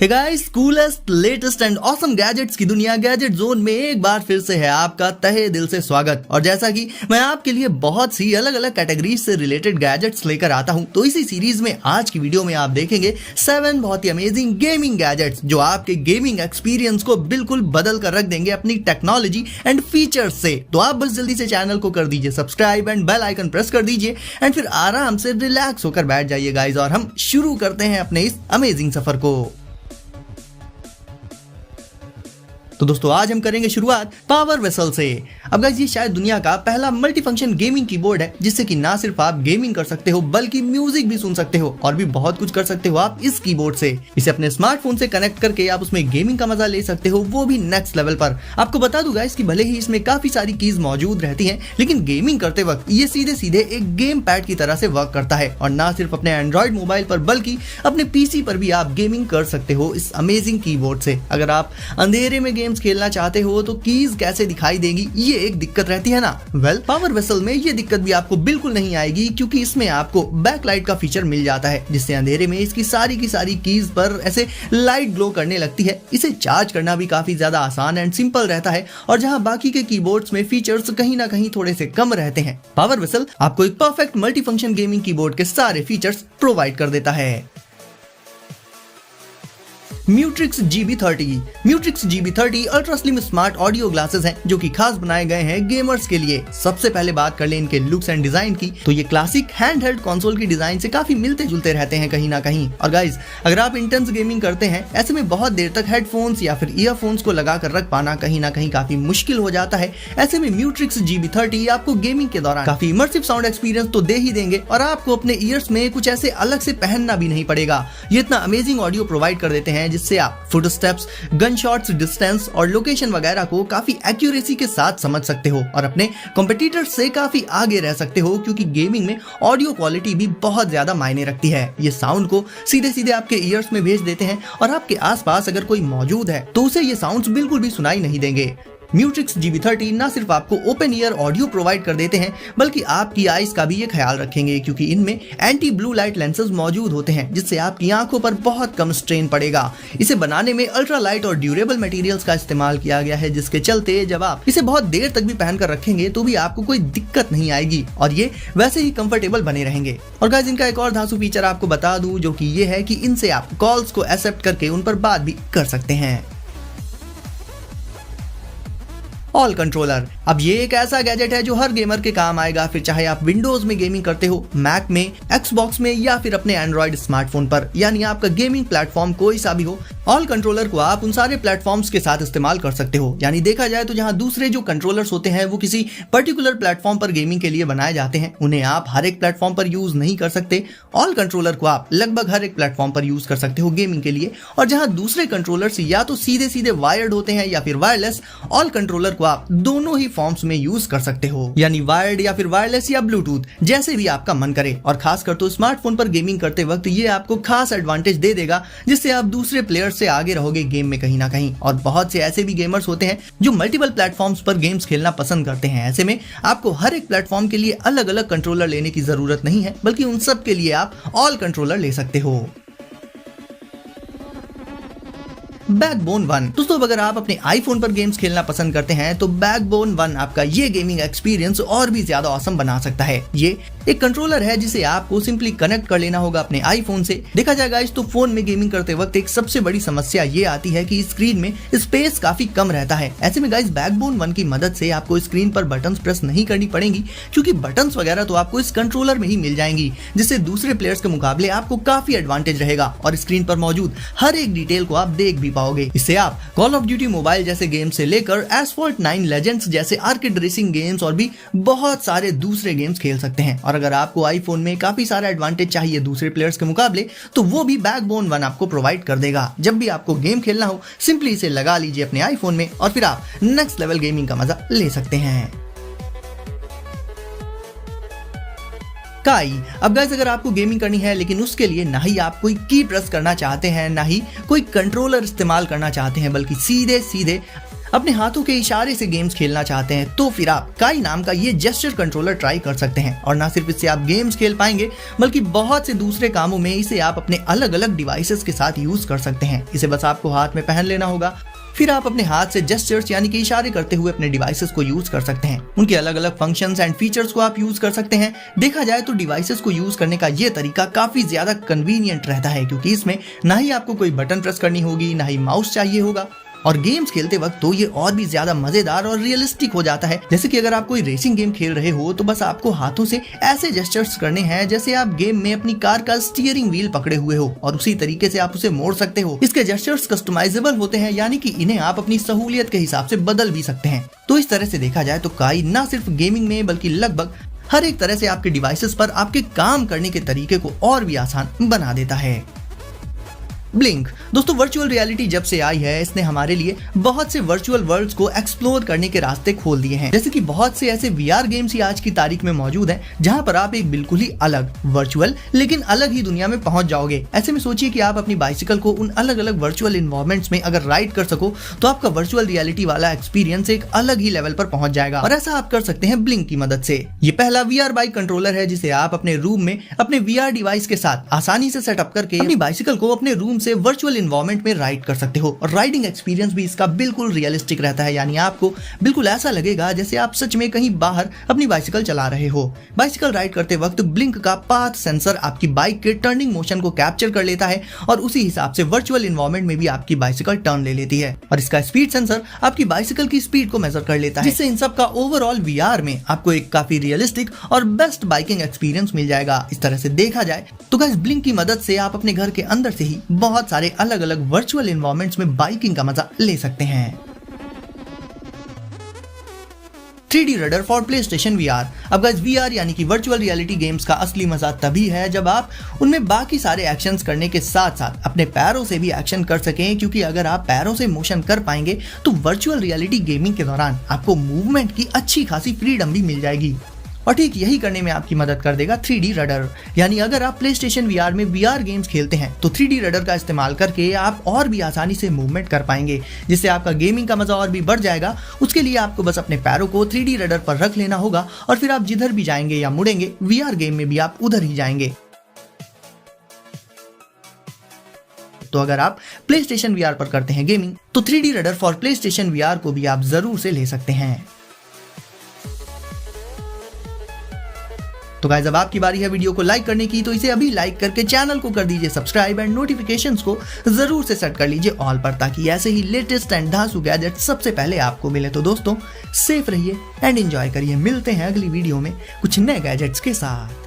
Hey guys, coolest latest and awesome gadgets की दुनिया gadget zone में एक बार फिर से है आपका तहे दिल से स्वागत। और जैसा कि मैं आपके लिए बहुत सी अलग अलग कैटेगरीज से रिलेटेड गैजेट्स लेकर आता हूं, तो इसी सीरीज में आज की वीडियो में आप देखेंगे 7 बहुत ही अमेजिंग गेमिंग गैजेट्स जो आपके गेमिंग एक्सपीरियंस को बिल्कुल बदल कर रख देंगे अपनी टेक्नोलॉजी एंड फीचर्स से। तो आप बस जल्दी से चैनल को कर दीजिए subscribe and bell icon press कर दीजिए एंड फिर आराम से रिलैक्स होकर बैठ जाइए गाइस, और हम शुरू करते हैं अपने इस अमेजिंग सफर को। तो दोस्तों आज हम करेंगे शुरुआत पावर वेसल से। अब गाइस, ये शायद दुनिया का पहला मल्टीफंक्शन गेमिंग कीबोर्ड है जिससे कि ना सिर्फ आप गेमिंग कर सकते हो बल्कि म्यूजिक भी सुन सकते हो और भी बहुत कुछ कर सकते हो आप इस कीबोर्ड से। इसे अपने स्मार्टफोन से कनेक्ट करके आप उसमें गेमिंग का मजा ले सकते हो, वो भी नेक्स्ट लेवल पर। आपको बता दूं गाइस कि भले ही इसमें काफी सारी कीज मौजूद रहती हैं, लेकिन गेमिंग करते वक्त ये सीधे सीधे एक गेम पैड की तरह से वर्क करता है। और ना सिर्फ अपने एंड्रॉइड मोबाइल पर बल्कि अपने पीसी पर भी आप गेमिंग कर सकते हो इस अमेजिंग कीबोर्ड से। अगर आप अंधेरे में गेम्स खेलना चाहते हो तो कीज कैसे दिखाई देगी, ये एक दिक्कत रहती है ना। पावर वेसल में ये दिक्कत भी आपको बिल्कुल नहीं आएगी, क्योंकि इसमें आपको बैकलाइट का फीचर मिल जाता है जिससे अंधेरे में इसकी सारी की सारी कीज पर ऐसे लाइट ग्लो करने लगती है। इसे चार्ज करना भी काफी ज्यादा आसान एंड सिंपल रहता है, और जहां बाकी के कीबोर्ड्स में फीचर्स कहीं ना कहीं थोड़े से कम रहते हैं, पावर वेसल आपको एक परफेक्ट मल्टीफंक्शन गेमिंग कीबोर्ड के सारे फीचर्स प्रोवाइड कर देता है। म्यूट्रिक्स GB30 ultra slim smart audio glasses हैं जो कि खास बनाए गए हैं गेमर्स के लिए। सबसे पहले बात कर ले इनके लुक्स एंड डिजाइन की, तो ये क्लासिक हैंडहेल्ड कंसोल की डिजाइन से काफी मिलते जुलते रहते हैं कहीं ना कहीं। और गाइस, अगर आप इंटेंस गेमिंग करते हैं, ऐसे में बहुत देर तक हेडफोन्स या फिर ईयरफोन्स को लगा कर रख पाना कहीं ना कहीं काफी मुश्किल हो जाता है। ऐसे में म्यूट्रिक्स GB30 आपको गेमिंग के दौरान काफी इमर्सिव साउंड एक्सपीरियंस तो दे ही देंगे, और आपको अपने ईयर्स में कुछ ऐसे अलग से पहनना भी नहीं पड़ेगा। ये इतना अमेजिंग ऑडियो प्रोवाइड कर देते हैं जिससे आप फुटस्टेप्स, गन शॉट्स, डिस्टेंस और लोकेशन वगैरह को काफी एक्यूरेसी के साथ समझ सकते हो और अपने कॉम्पिटिटर से काफी आगे रह सकते हो, क्योंकि गेमिंग में ऑडियो क्वालिटी भी बहुत ज्यादा मायने रखती है। ये साउंड को सीधे सीधे आपके ईयर्स में भेज देते हैं, और आपके आसपास अगर कोई मौजूद है तो उसे ये साउंड्स बिल्कुल भी सुनाई नहीं देंगे। म्यूट्रिक्स GB30 ना सिर्फ आपको ओपन ईयर ऑडियो प्रोवाइड कर देते हैं, बल्कि आपकी आईज का भी ये ख्याल रखेंगे, क्योंकि इनमें एंटी ब्लू लाइट लेंसेज मौजूद होते हैं जिससे आपकी आंखों पर बहुत कम स्ट्रेन पड़ेगा। इसे बनाने में अल्ट्रा लाइट और ड्यूरेबल मटेरियल्स का इस्तेमाल किया गया है, जिसके चलते जब आप इसे बहुत देर तक भी पहनकर रखेंगे तो भी आपको कोई दिक्कत नहीं आएगी और ये वैसे ही कंफर्टेबल बने रहेंगे। और गाइस, इनका एक और धांसू फीचर आपको बता दूं, जो कि ये है कि इनसे आप कॉल्स को एक्सेप्ट करके उन पर बात भी कर सकते हैं। ऑल कंट्रोलर, अब ये एक ऐसा गैजेट है जो हर गेमर के काम आएगा, फिर चाहे आप विंडोज में गेमिंग करते हो, मैक में, एक्सबॉक्स में या फिर अपने एंड्रॉइड स्मार्टफोन पर, यानी आपका गेमिंग प्लेटफॉर्म कोई सा भी हो, ऑल कंट्रोलर को आप उन सारे प्लेटफॉर्म्स के साथ इस्तेमाल कर सकते हो। यानी देखा जाए तो जहां दूसरे जो कंट्रोलर्स होते हैं वो किसी पर्टिकुलर प्लेटफॉर्म पर गेमिंग के लिए बनाए जाते हैं, उन्हें आप हर एक प्लेटफॉर्म पर यूज नहीं कर सकते। ऑल कंट्रोलर को आप लगभग हर एक प्लेटफॉर्म पर यूज कर सकते हो गेमिंग के लिए। और जहां दूसरे कंट्रोलर्स या तो सीधे सीधे वायर्ड होते हैं या फिर वायरलेस, ऑल कंट्रोलर को आप दोनों ही फॉर्म्स में यूज कर सकते हो, यानी वायर्ड या फिर वायरलेस या ब्लूटूथ, जैसे भी आपका मन करे। और खासकर तो स्मार्टफोन पर गेमिंग करते वक्त ये आपको खास एडवांटेज दे देगा, जिससे आप दूसरे प्लेयर्स से आगे रहोगे गेम में कहीं ना कहीं। और बहुत से ऐसे भी गेमर्स होते हैं जो मल्टीपल प्लेटफॉर्म्स पर गेम्स खेलना पसंद करते हैं। ऐसे में आपको हर एक प्लेटफॉर्म के लिए अलग अलग कंट्रोलर लेने की जरूरत नहीं है, बल्कि उन सब के लिए आप ऑल कंट्रोलर ले सकते हो। बैकबोन 1, दोस्तों अगर आप अपने आईफोन पर गेम्स खेलना पसंद करते हैं तो बैकबोन 1 आपका ये गेमिंग एक्सपीरियंस और भी ज्यादा ऑसम बना सकता है। ये एक कंट्रोलर है जिसे आपको सिंपली कनेक्ट कर लेना होगा अपने आईफोन से। देखा जाएगा इस तो फोन में गेमिंग करते वक्त एक सबसे बड़ी समस्या ये आती है कि स्क्रीन में स्पेस काफी कम रहता है। ऐसे में गाइस, बैकबोन 1 की मदद से आपको स्क्रीन पर बटन्स प्रेस नहीं करनी पड़ेंगी, क्योंकि बटन्स वगैरह तो आपको इस कंट्रोलर में ही मिल जाएंगी, जिससे दूसरे प्लेयर्स के मुकाबले आपको काफी एडवांटेज रहेगा और स्क्रीन पर मौजूद हर एक डिटेल को आप देख भी पाओगे। इससे आप कॉल ऑफ ड्यूटी मोबाइल जैसे गेम से लेकर एसफॉल्ट 9 लेजेंड्स जैसे आर्केड रेसिंग गेम्स और भी बहुत सारे दूसरे गेम्स खेल सकते हैं। और अगर आपको आईफोन में काफी सारा एडवांटेज चाहिए दूसरे प्लेयर्स के मुकाबले, तो वो भी बैकबोन 1 आपको प्रोवाइड कर देगा। जब भी आपको गेम खेलना हो, सिंपली इसे लगा लीजिए अपने आईफोन में और फिर आप नेक्स्ट लेवल गेमिंग का मजा ले सकते हैं। काई, अब गाइस अगर आपको गेमिंग करनी है लेकिन उसके लिए ना ही आप कोई की प्रेस करना चाहते हैं, ना ही कोई कंट्रोलर इस्तेमाल करना चाहते हैं, बल्कि सीधे सीधे अपने हाथों के इशारे से गेम्स खेलना चाहते हैं तो फिर आप काई नाम का ये जेस्चर कंट्रोलर ट्राई कर सकते हैं। और ना सिर्फ इससे आप गेम्स खेल पाएंगे बल्कि बहुत से दूसरे कामों में इसे आप अपने अलग अलग डिवाइसेस के साथ यूज कर सकते हैं। इसे बस आपको हाथ में पहन लेना होगा, फिर आप अपने हाथ से जेस्चर्स यानी कि इशारे करते हुए अपने डिवाइसेस को यूज कर सकते हैं। उनके अलग अलग फंक्शंस एंड फीचर्स को आप यूज कर सकते हैं। देखा जाए तो डिवाइसेस को यूज करने का ये तरीका काफी ज्यादा कन्वीनियंट रहता है, क्योंकि इसमें ना ही आपको कोई बटन प्रेस करनी होगी, ना ही माउस चाहिए होगा। और गेम्स खेलते वक्त तो ये और भी ज्यादा मजेदार और रियलिस्टिक हो जाता है। जैसे कि अगर आप कोई रेसिंग गेम खेल रहे हो तो बस आपको हाथों से ऐसे जेस्चर्स करने हैं जैसे आप गेम में अपनी कार का स्टीयरिंग व्हील पकड़े हुए हो, और उसी तरीके से आप उसे मोड़ सकते हो। इसके जेस्चर्स कस्टमाइजेबल होते हैं, यानी कि इन्हें आप अपनी सहूलियत के हिसाब से बदल भी सकते हैं। तो इस तरह से देखा जाए तो काई न सिर्फ गेमिंग में बल्कि लगभग हर एक तरह से आपके डिवाइसेस पर आपके काम करने के तरीके को और भी आसान बना देता है। ब्लिंक दोस्तों, वर्चुअल रियलिटी जब से आई है इसने हमारे लिए बहुत से वर्चुअल वर्ल्ड्स को एक्सप्लोर करने के रास्ते खोल दिए हैं। जैसे कि बहुत से ऐसे वीआर गेम्स ही आज की तारीख में मौजूद हैं जहां पर आप एक बिल्कुल ही अलग वर्चुअल लेकिन अलग ही दुनिया में पहुंच जाओगे। ऐसे में सोचिए कि आप अपनी बाइसिकल को उन अलग अलग वर्चुअल इन्वायरमेंट्स में अगर राइड कर सको तो आपका वर्चुअल रियलिटी वाला एक्सपीरियंस एक अलग ही लेवल पर पहुंच जाएगा। और ऐसा आप कर सकते हैं ब्लिंक की मदद से। ये पहला वीआर बाइक कंट्रोलर है जिसे आप अपने रूम में अपने वीआर डिवाइस के साथ आसानी से सेटअप करके अपनी बाइसिकल को अपने रूम से वर्चुअल इन्वायरमेंट में राइड कर सकते हो। और राइडिंग एक्सपीरियंस भी इसका बिल्कुल रियलिस्टिक रहता है, यानी आपको बिल्कुल ऐसा लगेगा जैसे आप सच में कहीं बाहर अपनी बाइसिकल चला रहे हो। बाइसिकल राइड करते वक्त ब्लिंक का पाथ सेंसर आपकी बाइक के टर्निंग मोशन को कैप्चर कर लेता है और उसी हिसाब से वर्चुअल इन्वायरमेंट में भी आपकी बाइसिकल टर्न ले लेती है। और इसका स्पीड सेंसर आपकी बाइसिकल की स्पीड को मेजर कर लेता है, जिससे इन सब का ओवरऑल वीआर में आपको एक काफी रियलिस्टिक और बेस्ट बाइकिंग एक्सपीरियंस मिल जाएगा। इस तरह से देखा जाए तो गाइस ब्लिंक की मदद से आप अपने घर के अंदर से ही बहुत सारे अलग अलग वर्चुअल इन्वायरमेंट्स में बाइकिंग का मजा ले सकते हैं। 3D rudder for PlayStation VR। अब गाइस VR यानी कि वर्चुअल रियलिटी गेम्स का असली मजा तभी है जब आप उनमें बाकी सारे एक्शंस करने के साथ साथ अपने पैरों से भी एक्शन कर सकें, क्योंकि अगर आप पैरों से मोशन कर पाएंगे तो वर्चुअल रियलिटी गेमिंग के दौरान आपको मूवमेंट की अच्छी खासी फ्रीडम भी मिल जाएगी। और ठीक यही करने में आपकी मदद कर देगा 3D रडर। यानी अगर आप PlayStation VR में VR गेम्स खेलते हैं तो 3D रडर का इस्तेमाल करके आप और भी आसानी से मूवमेंट कर पाएंगे, जिससे आपका गेमिंग का मजा और भी बढ़ जाएगा। उसके लिए आपको बस अपने पैरों को 3D रडर पर रख लेना होगा और फिर आप जिधर भी जाएंगे या मुड़ेंगे VR गेम में भी आप उधर ही जाएंगे। तो अगर आप PlayStation VR पर करते हैं गेमिंग तो 3D rudder for PlayStation VR को भी आप जरूर से ले सकते हैं। तो गाइस अब आपकी बारी है वीडियो को लाइक करने की, तो इसे अभी लाइक करके चैनल को कर दीजिए सब्सक्राइब एंड नोटिफिकेशंस को जरूर से सेट कर लीजिए ऑल पर, ताकि ऐसे ही लेटेस्ट एंड धांसू गैजेट सबसे पहले आपको मिले। तो दोस्तों सेफ रहिए एंड एंजॉय करिए। मिलते हैं अगली वीडियो में कुछ नए गैजेट्स के साथ।